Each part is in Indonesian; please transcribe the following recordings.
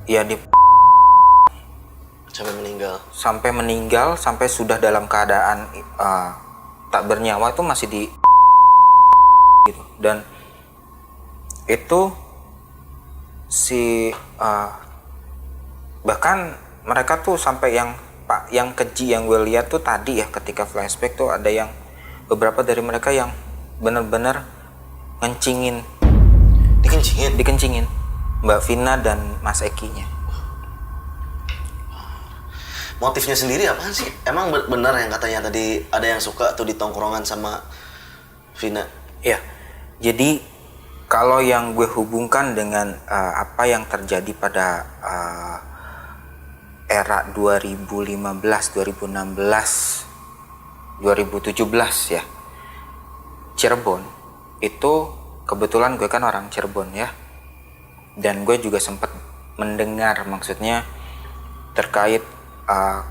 ya di sampai meninggal sampai sudah dalam keadaan tak bernyawa itu masih di gitu. Dan itu bahkan mereka tuh sampai yang keji yang gue lihat tuh tadi ya, ketika flashback tuh ada yang beberapa dari mereka yang benar-benar dikencingin Mbak Vina dan Mas Eki-nya. Motifnya sendiri apaan sih? Emang benar yang katanya tadi ada yang suka tuh di tongkrongan sama Vina? Ya, jadi kalau yang gue hubungkan dengan apa yang terjadi pada era 2015, 2016, 2017 ya, Cirebon itu kebetulan gue kan orang Cirebon ya, dan gue juga sempat mendengar maksudnya terkait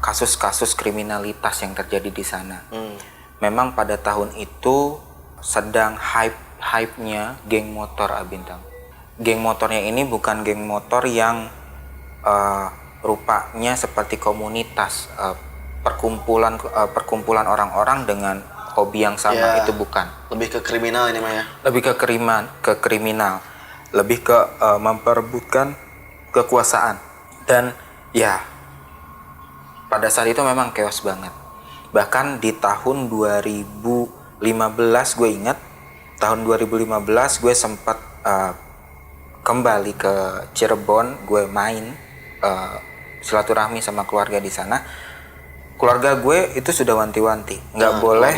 kasus-kasus kriminalitas yang terjadi di sana. Memang pada tahun itu sedang hype-nya geng motor Abintang. Geng motornya ini bukan geng motor yang rupanya seperti komunitas, perkumpulan orang-orang dengan hobi yang sama ya, itu bukan. Lebih ke kriminal ini mah ya. Lebih ke kriminal, lebih ke memperebutkan kekuasaan. Dan ya pada saat itu memang chaos banget. Bahkan di tahun 2015 gue ingat, tahun 2015 gue sempat kembali ke Cirebon, gue main silaturahmi sama keluarga di sana. Keluarga gue itu sudah wanti-wanti, nggak boleh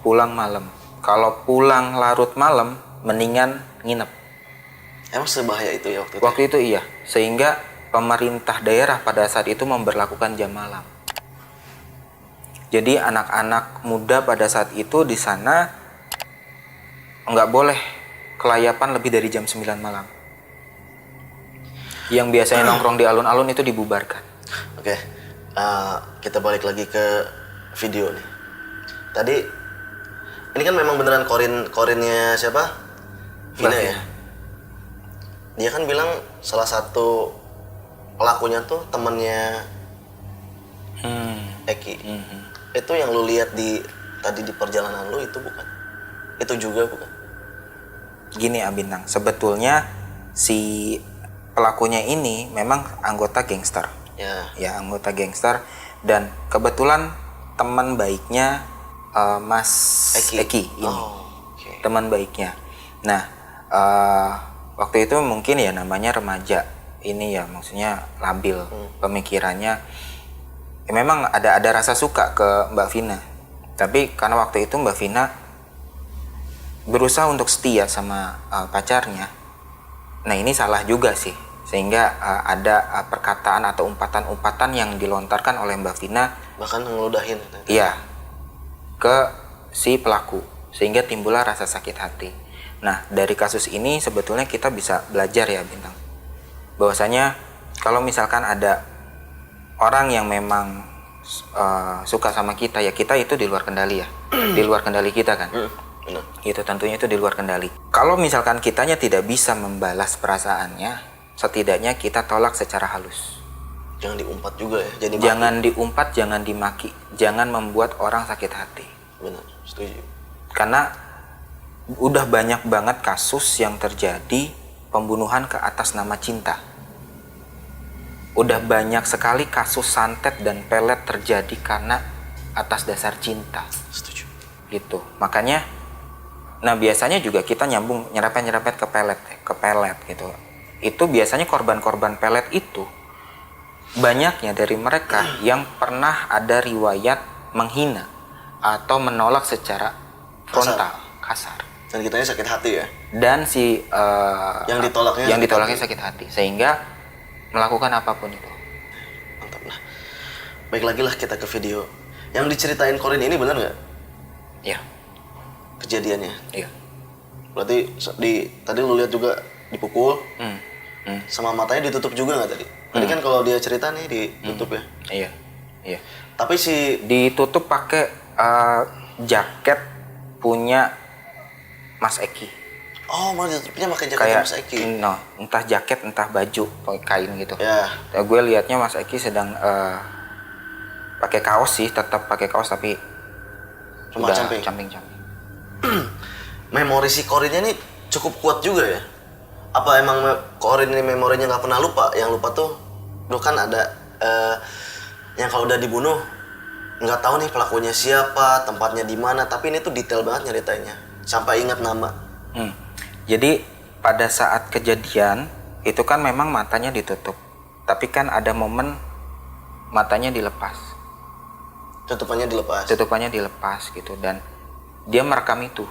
pulang malam. Kalau pulang larut malam, mendingan nginep. Emang sebahaya itu ya waktu itu? Waktu itu iya, sehingga pemerintah daerah pada saat itu memberlakukan jam malam. Jadi anak-anak muda pada saat itu di sana nggak boleh kelayapan lebih dari jam 9 malam. Yang biasanya nongkrong di alun-alun itu dibubarkan. Oke, kita balik lagi ke video nih. Tadi ini kan memang beneran korinnya siapa? Vina ya. Dia kan bilang salah satu pelakunya tuh temennya Eki. Itu yang lu lihat tadi di perjalanan lu itu bukan? Itu juga bukan? Gini Abintang, sebetulnya si pelakunya ini memang anggota gangster. Ya, anggota gangster, dan kebetulan teman baiknya Mas Eki ini. Okay. Teman baiknya. Nah, waktu itu mungkin ya namanya remaja. Ini ya maksudnya labil pemikirannya. Ya, memang ada rasa suka ke Mbak Vina, tapi karena waktu itu Mbak Vina berusaha untuk setia sama pacarnya. Nah ini salah juga sih, sehingga ada perkataan atau umpatan-umpatan yang dilontarkan oleh Mbak Vina, bahkan ngeludahin. Iya, ke si pelaku, sehingga timbullah rasa sakit hati. Nah dari kasus ini sebetulnya kita bisa belajar ya Bintang, bahwasanya kalau misalkan ada orang yang memang suka sama kita, ya kita itu di luar kendali ya. Di luar kendali kita kan. Benar. Gitu, tentunya itu di luar kendali. Kalau misalkan kitanya tidak bisa membalas perasaannya, setidaknya kita tolak secara halus. Jangan diumpat juga ya. Jangan diumpat, jangan dimaki, jangan membuat orang sakit hati. Benar, setuju. Karena udah banyak banget kasus yang terjadi pembunuhan ke atas nama cinta. Udah banyak sekali kasus santet dan pelet terjadi karena atas dasar cinta. Setuju. Gitu. Makanya, nah biasanya juga kita nyambung nyerepet ke pelet gitu. Itu biasanya korban-korban pelet itu banyaknya dari mereka yang pernah ada riwayat menghina atau menolak secara frontal, kasar. Dan kitanya sakit hati ya. Dan si yang ditolaknya sakit hati, sehingga melakukan apapun itu. Mantap. Nah, baik lagi lah kita ke video yang diceritain Korin ini, benar nggak? Iya. Kejadiannya. Iya. Berarti tadi lu lihat juga dipukul, sama matanya ditutup juga nggak tadi? Tadi kan kalau dia cerita nih ditutup ya. Iya. Tapi ditutup pakai jaket punya Mas Eki. Oh, malah ditutupnya pakai jaket Kayak Mas Eki. entah jaket entah baju pakai kain gitu. Ya. Gue liatnya Mas Eki sedang pakai kaos sih, tetap pakai kaos tapi Cuma udah camping. camping-camping. Memori si Corinnya nih cukup kuat juga ya. Apa emang Corin ini memorinya nggak pernah lupa? Yang lupa tuh, lo kan ada yang kalau udah dibunuh nggak tahu nih pelakunya siapa, tempatnya di mana. Tapi ini tuh detail banget nyeritainnya, sampai ingat nama. Jadi pada saat kejadian itu kan memang matanya ditutup, tapi kan ada momen matanya dilepas, Tutupannya dilepas. tutupannya dilepas gitu, dan dia merekam itu